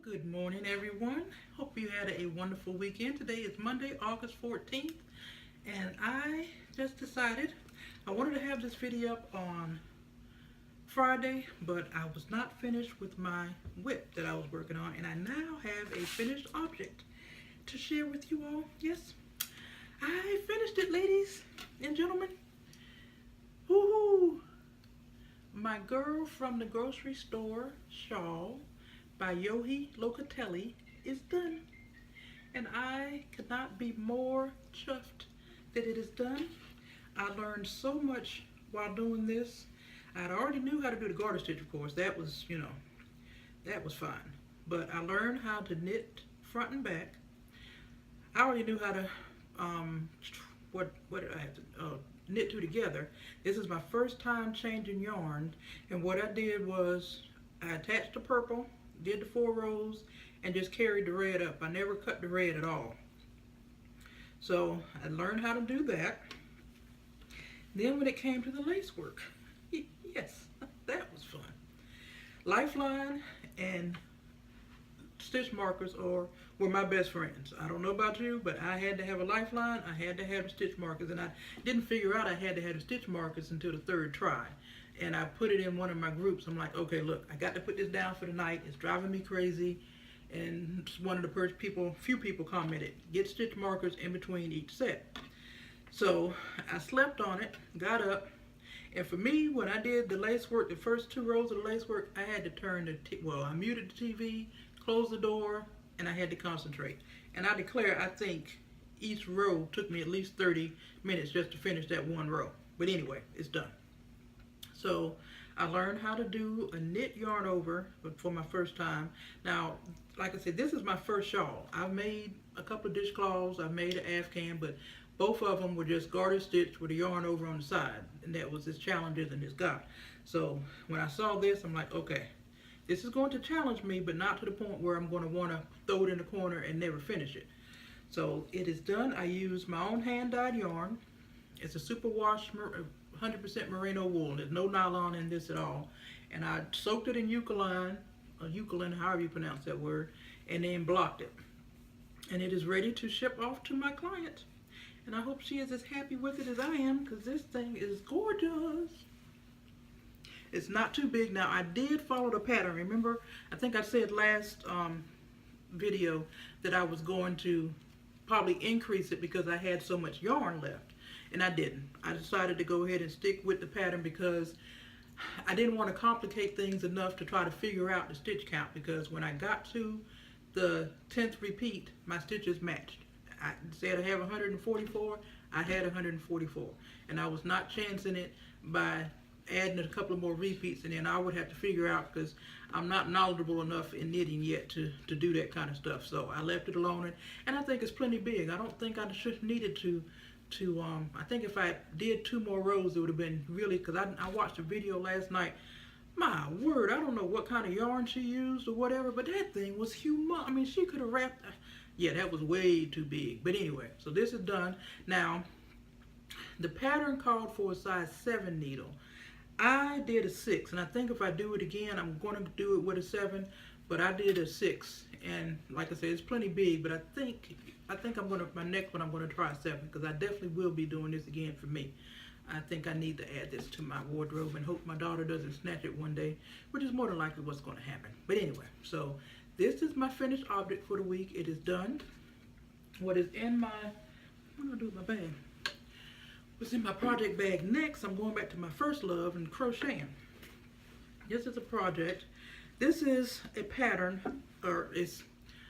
Good morning, everyone. Hope you had a wonderful weekend. Today is Monday, August 14th, and I just decided I wanted to have this video up on Friday, but I was not finished with my whip that I was working on, and I now have a finished object to share with you all. Yes, I finished it, ladies and gentlemen. Woohoo! My Girl from the Grocery Store shawl by Yohi Locatelli is done, and I could not be more chuffed that it is done. I learned so much while doing this. I already knew how to do the garter stitch, of course. That was, that was fine. But I learned how to knit front and back. I already knew how to what did I have to knit two together. This is my first time changing yarn, and what I did was I attached the purple, did the 4 rows, and just carried the red up. I never cut the red at all. So I learned how to do that. Then when it came to the lace work, yes, that was fun. Lifeline and stitch markers were my best friends. I don't know about you, but I had to have a lifeline, I had to have the stitch markers, and I didn't figure out I had to have the stitch markers until the 3rd try. And I put it in one of my groups. I'm like, okay, look, I got to put this down for the night. It's driving me crazy. And one of the few people commented, get stitch markers in between each set. So I slept on it, got up, and for me, when I did the lace work, the first 2 rows of the lace work, I had to turn I muted the TV, closed the door, and I had to concentrate. And I declare, I think each row took me at least 30 minutes just to finish that 1 row. But anyway, it's done. So I learned how to do a knit yarn over for my first time. Now, like I said, this is my first shawl. I've made a couple of dishcloths, I've made an afghan, but both of them were just garter stitched with a yarn over on the side. And that was as challenging as it got. So when I saw this, I'm like, okay, this is going to challenge me, but not to the point where I'm going to want to throw it in the corner and never finish it. So it is done. I used my own hand-dyed yarn. It's a superwash 100% merino wool. There's no nylon in this at all. And I soaked it in eucalyne, or eucalyne, however you pronounce that word, and then blocked it. And it is ready to ship off to my client. And I hope she is as happy with it as I am, because this thing is gorgeous. It's not too big. Now, I did follow the pattern. Remember, I think I said last video that I was going to probably increase it because I had so much yarn left. And I didn't. I decided to go ahead and stick with the pattern because I didn't want to complicate things enough to try to figure out the stitch count, because when I got to the 10th repeat, my stitches matched. I said I have 144, I had 144. And I was not chancing it by adding a couple of more repeats, and then I would have to figure out, because I'm not knowledgeable enough in knitting yet to do that kind of stuff. So I left it alone, and I think it's plenty big. I don't think I should have needed to I think if I did 2 more rows, it would have been really, because I watched a video last night. My word, I don't know what kind of yarn she used or whatever, but that thing was humongous. I mean, she could have wrapped, yeah, that was way too big. But anyway, so this is done. Now, the pattern called for a size 7 needle. I did a 6, and I think if I do it again, I'm going to do it with a 7, but I did a 6, and like I said, it's plenty big, but I think I'm going to, my next one, I'm going to try a 7, because I definitely will be doing this again for me. I think I need to add this to my wardrobe and hope my daughter doesn't snatch it one day, which is more than likely what's going to happen. But anyway, so this is my finished object for the week. It is done. What is in my, what am I going to do with my bag? What's in my project bag next, I'm going back to my first love and crocheting. This is a project. This is a pattern,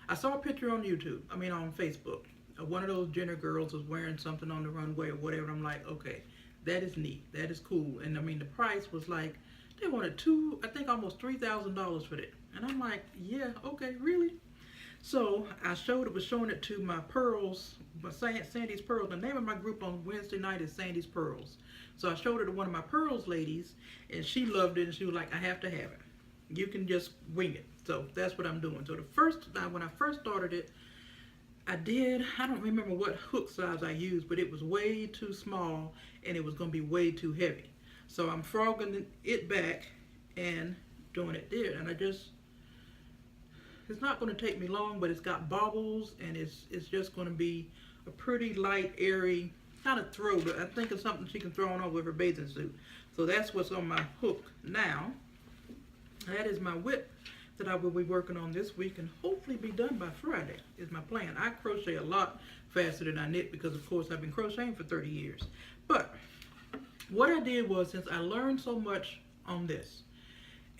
I saw a picture on YouTube, on Facebook. One of those Jenner girls was wearing something on the runway or whatever. I'm like, okay, that is neat. That is cool. And the price was like, they wanted I think almost $3,000 for that. And I'm like, yeah, okay, really? So I was showing it to my Pearls, Sandy's Pearls. The name of my group on Wednesday night is Sandy's Pearls. So I showed it to one of my Pearls ladies, and she loved it, and she was like, I have to have it. You can just wing it. So that's what I'm doing. So when I first started it, I don't remember what hook size I used, but it was way too small, and it was going to be way too heavy. So I'm frogging it back and doing it there, and I just it's not going to take me long, but it's got baubles, and it's just going to be a pretty light, airy kind of throw. But I think it's something she can throw on over her bathing suit. So that's what's on my hook now. That is my whip that I will be working on this week, and hopefully be done by Friday is my plan. I crochet a lot faster than I knit because, of course, I've been crocheting for 30 years. But what I did was, since I learned so much on this,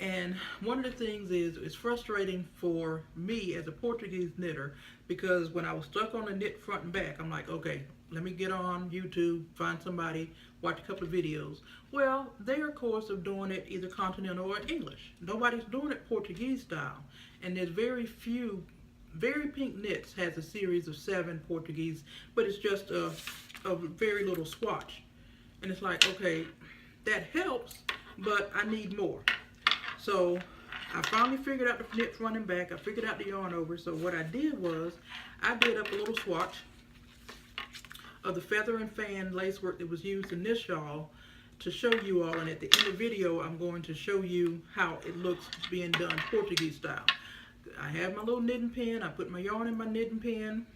and one of the things is, it's frustrating for me as a Portuguese knitter, because when I was stuck on the knit front and back, I'm like, okay, let me get on YouTube, find somebody, watch a couple of videos. Well, their course of doing it either continental or English. Nobody's doing it Portuguese style. And there's very few. Very Pink Knits has a series of 7 Portuguese, but it's just a very little swatch. And it's like, okay, that helps, but I need more. So I finally figured out the knit front and back. I figured out the yarn over. So what I did was, I did up a little swatch of the feather and fan lacework that was used in this shawl to show you all. And at the end of the video, I'm going to show you how it looks being done Portuguese style. I have my little knitting pen. I put my yarn in my knitting pen,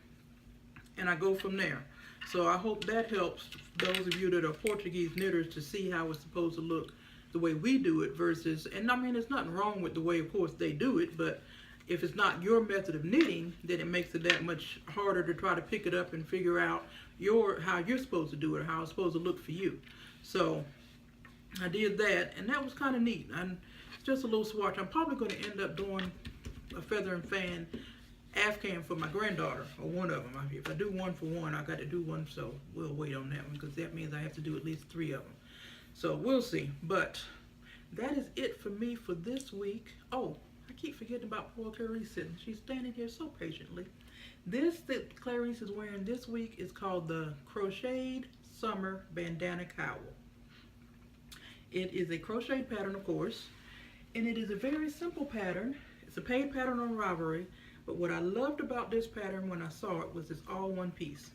and I go from there. So I hope that helps those of you that are Portuguese knitters to see how it's supposed to look the way we do it versus, and I mean, there's nothing wrong with the way, of course, they do it, but if it's not your method of knitting, then it makes it that much harder to try to pick it up and figure out how you're supposed to do it, or how it's supposed to look for you. So I did that, and that was kind of neat. And just a little swatch. I'm probably going to end up doing a feather and fan Afghan for my granddaughter, or one of them. If I do one for one, I got to do one, so we'll wait on that one, because that means I have to do at least 3 of them. So we'll see. But that is it for me for this week. Oh, I keep forgetting about poor Clarice. She's standing here so patiently. This that Clarice is wearing this week is called the Crocheted Summer Bandana Cowl. It is a crochet pattern, of course, and it is a very simple pattern. It's a paid pattern on Ravelry, but what I loved about this pattern when I saw it was it's all one piece.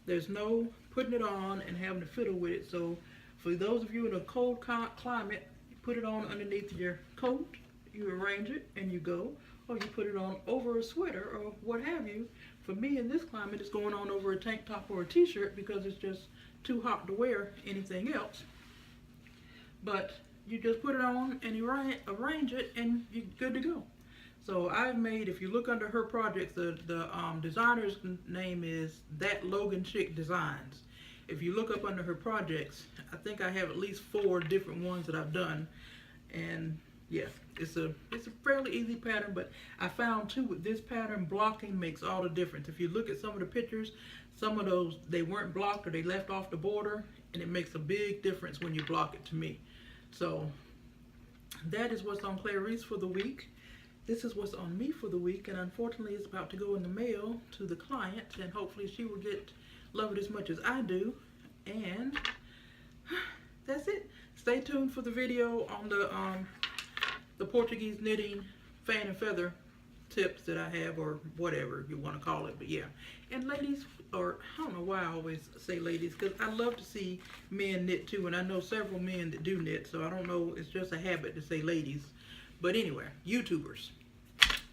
There's no putting it on and having to fiddle with it. So for those of you in a cold climate, you put it on underneath your coat, you arrange it and you go, or you put it on over a sweater or what have you. For me in this climate, it's going on over a tank top or a t-shirt because it's just too hot to wear anything else. But you just put it on and you arrange it and you're good to go. So I've made, if you look under her projects, the designer's name is THATLOGANCHICK Designs. If you look up under her projects, I think I have at least 4 different ones that I've done. And yeah, it's a fairly easy pattern, but I found too with this pattern, blocking makes all the difference. If you look at some of the pictures, some of those, they weren't blocked or they left off the border, and it makes a big difference when you block it to me. So that is what's on Clarice for the week. This is what's on me for the week, and unfortunately it's about to go in the mail to the client, and hopefully she will love it as much as I do. And that's it. Stay tuned for the video on the Portuguese knitting fan and feather tips that I have, or whatever you want to call it. But yeah, and ladies, or I don't know why I always say ladies, because I love to see men knit too, and I know several men that do knit, so I don't know, it's just a habit to say ladies. But anyway, YouTubers,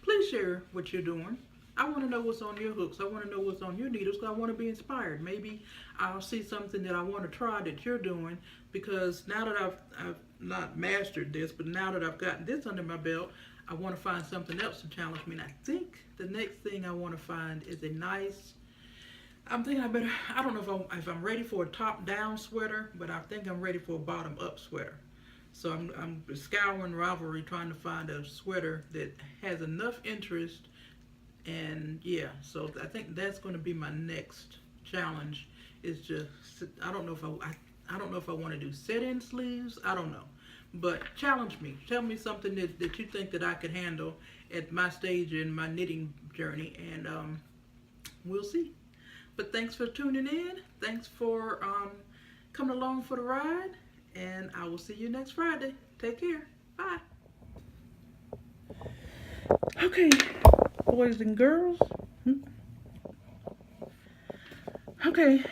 please share what you're doing. I want to know what's on your hooks. I want to know what's on your needles, because I want to be inspired. Maybe I'll see something that I want to try that you're doing, because now that I've not mastered this, but now that I've gotten this under my belt, I want to find something else to challenge me. And I think the next thing I want to find is a nice, I'm thinking I don't know if I'm ready for a top-down sweater, but I think I'm ready for a bottom-up sweater. So I'm scouring Ravelry trying to find a sweater that has enough interest. And yeah, so I think that's going to be my next challenge. Is just, I don't know if I want to do set-in sleeves. I don't know, but challenge me. Tell me something that you think that I could handle at my stage in my knitting journey, and we'll see. But thanks for tuning in. Thanks for coming along for the ride, and I will see you next Friday. Take care. Bye. Okay, boys and girls. Okay,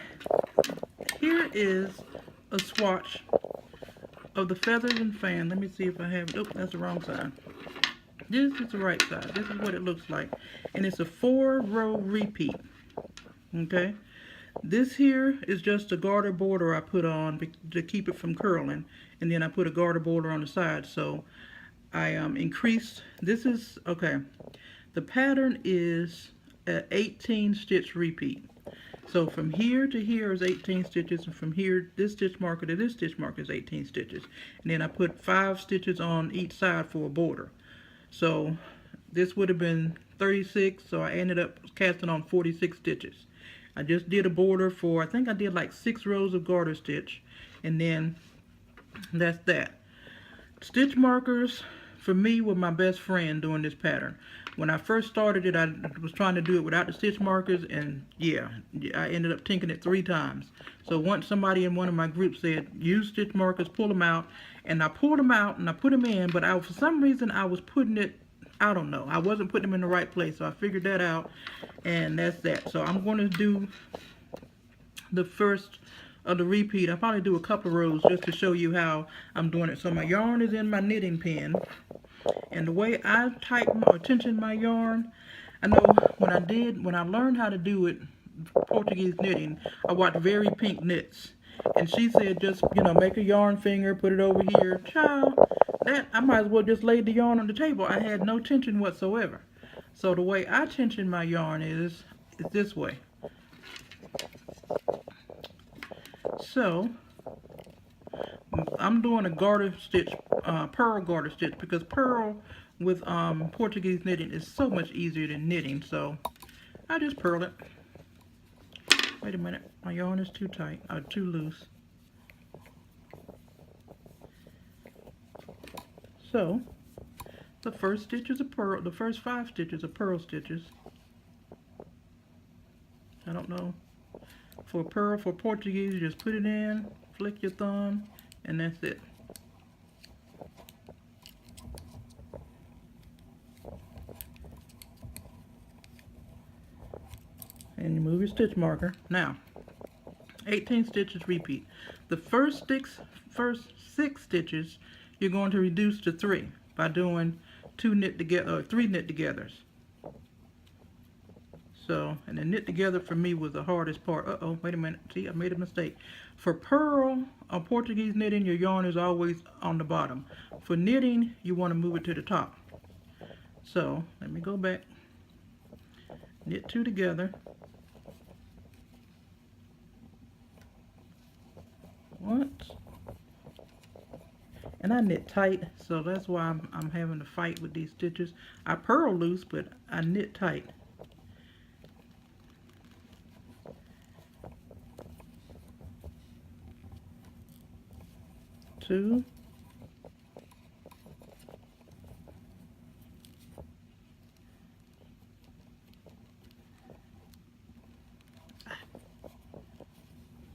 here is a swatch of the feathers and fan. Let me see if I have, oh, that's the wrong side. This is the right side. This is what it looks like. And it's a 4-row repeat. Okay. This here is just a garter border I put on to keep it from curling. And then I put a garter border on the side. So I increased, this is, okay. The pattern is an 18 stitch repeat. So from here to here is 18 stitches, and from here, this stitch marker to this stitch marker is 18 stitches. And then I put 5 stitches on each side for a border. So this would have been 36, so I ended up casting on 46 stitches. I just did a border for, I think I did like 6 rows of garter stitch, and then that's that. Stitch markers for me were my best friend doing this pattern. When I first started it, I was trying to do it without the stitch markers, and yeah, I ended up tinking it 3 times. So once somebody in one of my groups said, use stitch markers, pull them out, and I pulled them out and I put them in, but for some reason I was putting it, I don't know, I wasn't putting them in the right place, so I figured that out, and that's that. So I'm going to do the first of the repeat. I'll probably do a couple rows just to show you how I'm doing it. So my yarn is in my knitting pen. And the way I tighten or tension my yarn, I know when I learned how to do it, Portuguese knitting, I watched Very Pink Knits. And she said just, make a yarn finger, put it over here. Child, I might as well just lay the yarn on the table. I had no tension whatsoever. So the way I tension my yarn is this way. So I'm doing a garter stitch, purl garter stitch, because purl with Portuguese knitting is so much easier than knitting. So I just purl it. Wait a minute, my yarn is too tight, or too loose. So the first stitch is a purl. The first 5 stitches are purl stitches. I don't know. For purl, for Portuguese, you just put it in, flick your thumb, and that's it. And you move your stitch marker. Now, 18 stitches repeat. The first 6 stitches you're going to reduce to 3 by doing 2 knit together or 3 knit togethers. So, and the knit together for me was the hardest part. Wait a minute. See, I made a mistake. For purl or Portuguese knitting, your yarn is always on the bottom. For knitting, you want to move it to the top. So, let me go back. Knit 2 together. 1. And I knit tight, so that's why I'm having to fight with these stitches. I purl loose, but I knit tight. 2,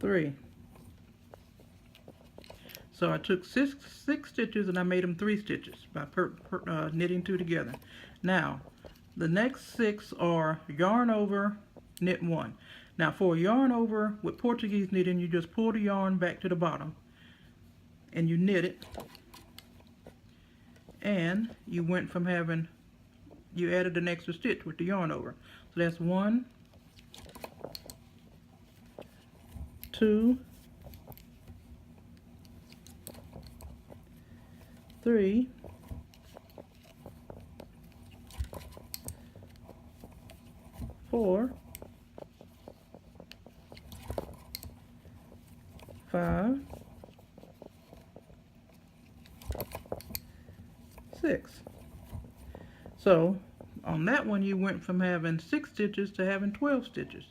3. So I took 6 stitches and I made them 3 stitches by knitting 2 together. Now, the next 6 are yarn over, knit 1. Now for a yarn over with Portuguese knitting, you just pull the yarn back to the bottom and you knit it, and you went from having, you added an extra stitch with the yarn over. So that's 1, 2, 3, 4, 5, 6. So on that one you went from having 6 stitches to having 12 stitches.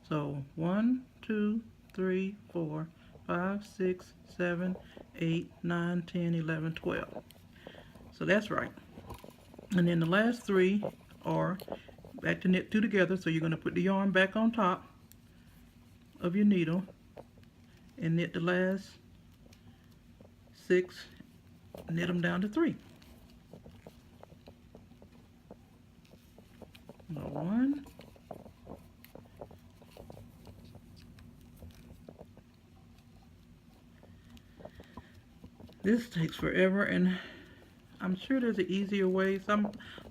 So 1, 2, 3, 4, 5, 6, 7, 8, 9, 10, 11, 12. So that's right. And then the last 3 are back to knit 2 together. So you're going to put the yarn back on top of your needle and knit the last 6, knit them down to 3. 1, 'This takes forever, and I'm sure there's an easier way.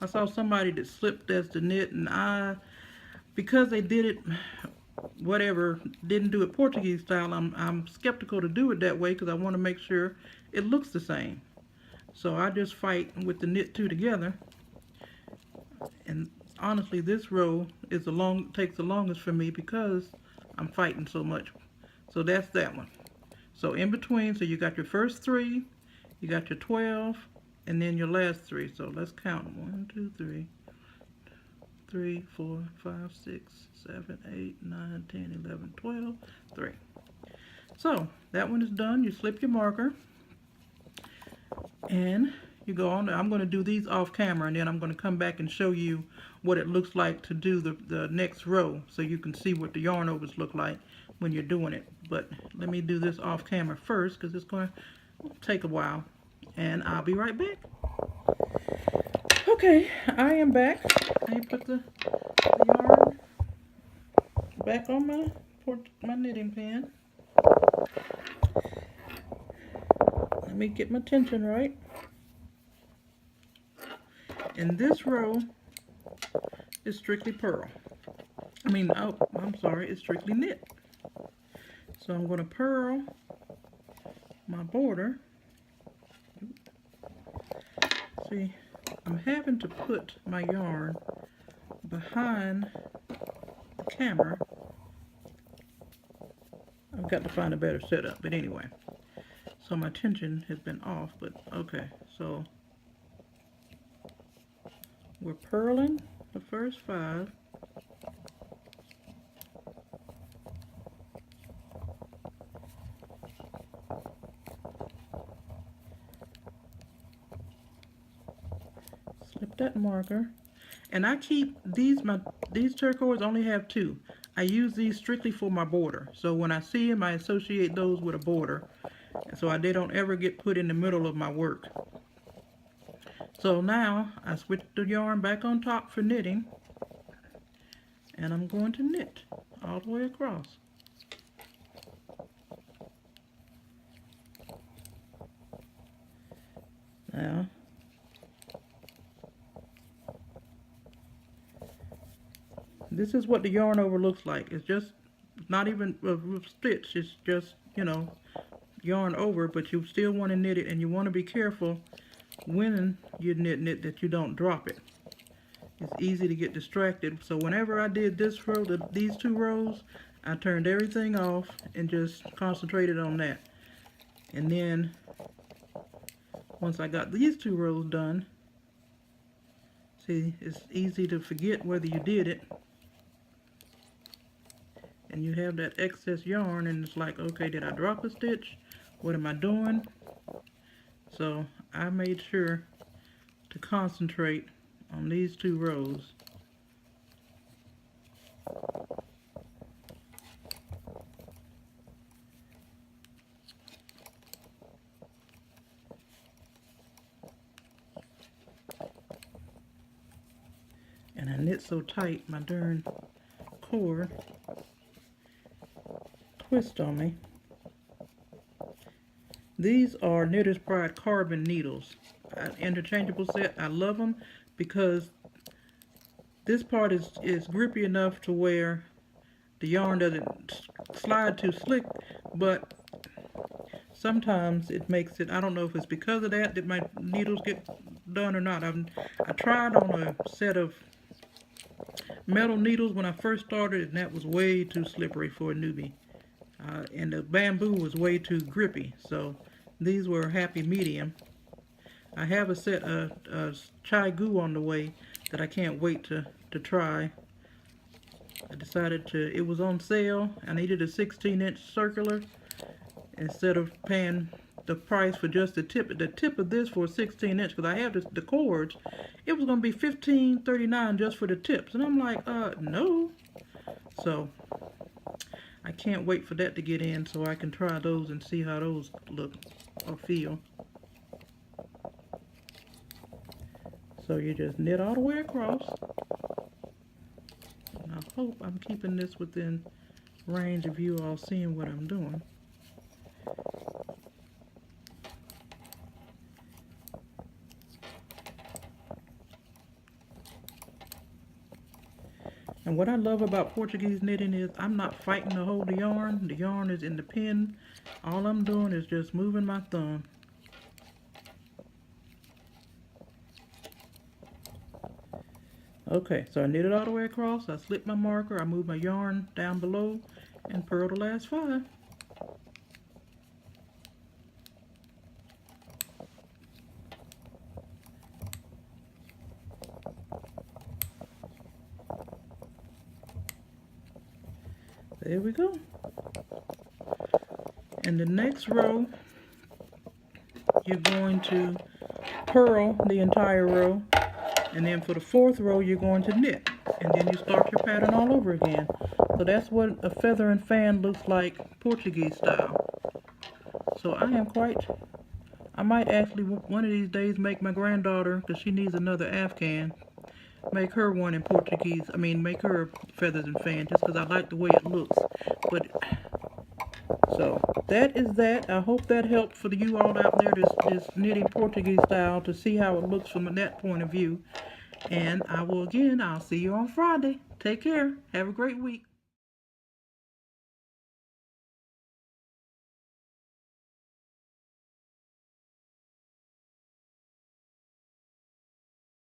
I saw somebody that slipped as the knit, and because they did it, whatever, didn't do it Portuguese style, I'm skeptical to do it that way because I want to make sure it looks the same. So I just fight with the knit two together. And honestly, this row takes the longest for me because I'm fighting so much. So that's that one. So in between, so you got your first 3, you got your 12, and then your last 3. So let's count. 1, 2, 3, 3, 4, 5, 6, 7, 8, 9, 10, 11, 12, 3. So that one is done. You slip your marker, and you go on. I'm going to do these off camera, and then I'm going to come back and show you what it looks like to do the next row, so you can see what the yarn overs look like when you're doing it. But let me do this off camera first because it's going to take a while, and I'll be right back. Okay, I am back. I put the yarn back on my knitting pen. Let me get my tension right. And this row is strictly purl. I'm sorry, it's strictly knit. So I'm going to purl my border. See, I'm having to put my yarn behind the camera. I've got to find a better setup, but anyway. So my tension has been off, but okay. So we're purling the first 5. Slip that marker, and I keep these turquoise only have 2. I use these strictly for my border, so when I see them I associate those with a border, so they don't ever get put in the middle of my work. So now I switch the yarn back on top for knitting, and I'm going to knit all the way across. Now this is what the yarn over looks like. It's just not even a stitch. It's just, yarn over, but you still want to knit it, and you want to be careful when you're knitting it that you don't drop it. It's easy to get distracted. So whenever I did this row, these 2 rows, I turned everything off and just concentrated on that. And then once I got these 2 rows done, see, it's easy to forget whether you did it. And you have that excess yarn, and it's like, okay, did I drop a stitch? What am I doing? So I made sure to concentrate on these 2 rows. And I knit so tight, my darn cord twist on me. These are Knitter's Pride carbon needles, interchangeable set. I love them because this part is grippy enough to where the yarn doesn't slide too slick, but sometimes it makes it, I don't know if it's because of that my needles get done or not. I tried on a set of metal needles when I first started, and that was way too slippery for a newbie. And the bamboo was way too grippy, so these were a happy medium. I have a set of chai goo on the way that I can't wait to try. I decided it was on sale. I needed a 16-inch circular instead of paying the price for just the tip. The tip of this for a 16-inch, because I have the cords, it was going to be $15.39 just for the tips. And I'm like, no. So I can't wait for that to get in so I can try those and see how those look or feel. So you just knit all the way across. And I hope I'm keeping this within range of you all seeing what I'm doing. And what I love about Portuguese knitting is I'm not fighting to hold the yarn. The yarn is in the pin. All I'm doing is just moving my thumb. Okay, so I knit it all the way across. I slip my marker, I move my yarn down below, and purl the last 5. There we go. And the next row, you're going to purl the entire row, and then for the 4th row you're going to knit, and then you start your pattern all over again. So that's what a feather and fan looks like Portuguese style. So I might actually one of these days make my granddaughter, because she needs another Afghan, make her one in Portuguese. I mean, make her feathers and fan, just because I like the way it looks. But so that is that. I hope that helped for you all out there just knitting Portuguese style, to see how it looks from that point of view. And I'll see you on Friday. Take care. Have a great week.